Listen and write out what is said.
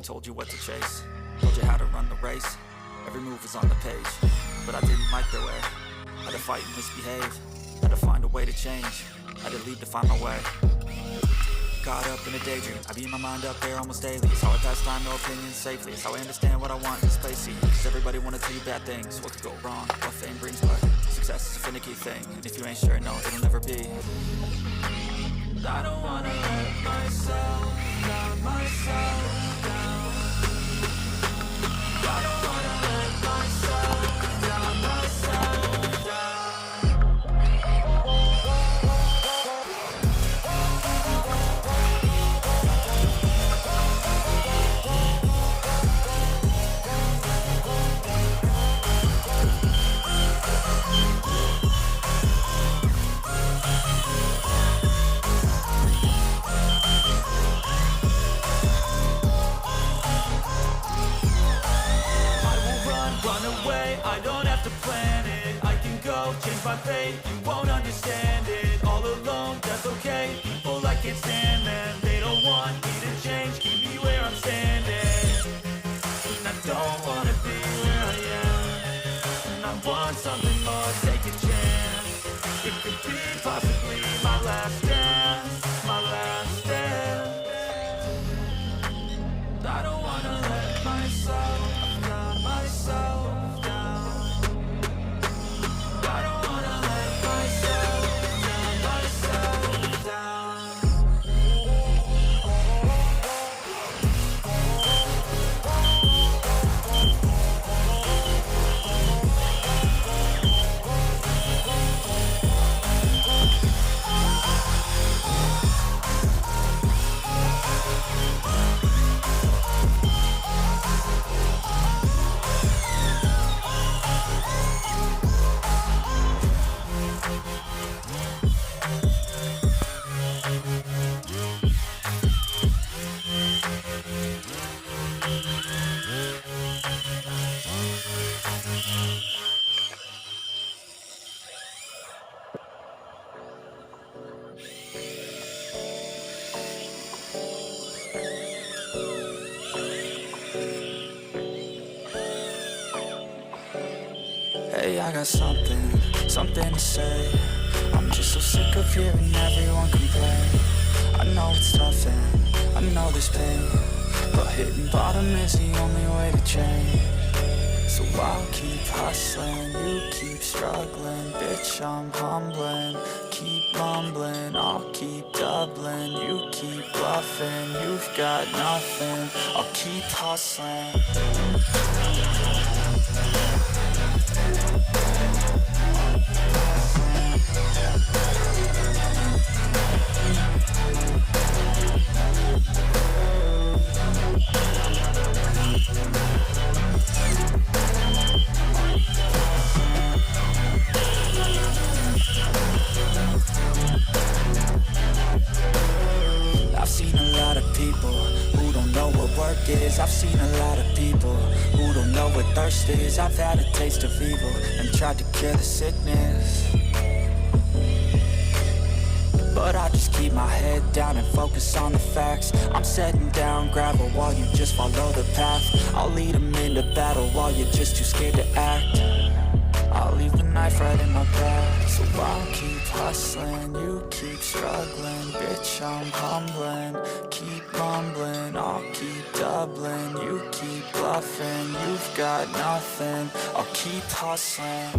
told you what to chase, told you how to run the race. Every move was on the page, but I didn't like their way. Had to fight and misbehave, had to find a way to change, had to leave to find my way. Caught up in a daydream, I beat my mind up there almost daily. It's how I pass time, no opinions safely. It's how I understand what I want in this place. See, cause everybody wanna tell you bad things. What could go wrong, what fame brings, but success is a finicky thing. And if you ain't sure, no, it'll never be. I don't wanna let myself down, myself down. I don't wanna let myself down, myself down. I don't have to plan it, I can go change my fate. You won't understand it, all alone, that's okay. People I can't stand them, they don't want me to change. Keep me where I'm standing, and I don't wanna be where I am. And I want something more, take a chance. It could be possibly my last dance, my last dance. I don't wanna let myself down, myself. Hey, I got something to say. I'm just so sick of hearing everyone complain. I know it's tough and I know there's pain, but hitting bottom is the only way to change. So I'll keep hustling, you keep struggling. Bitch, I'm humbling, keep mumbling. I'll keep doubling, you keep bluffing. You've got nothing, I'll keep hustling. I've seen a lot of people who don't know what work is. I've seen a lot of people who don't know what thirst is. I've had a taste of evil and tried to cure the sickness, but I just keep my head down and focus on the facts. I'm setting down gravel while you just follow the path. I'll lead them into battle while you're just too scared to act. I'll leave the knife right in my back. So I'll keep hustling, you keep struggling. Bitch, I'm humbling, keep mumbling. I'll keep doubling, you keep bluffing. You've got nothing, I'll keep hustling.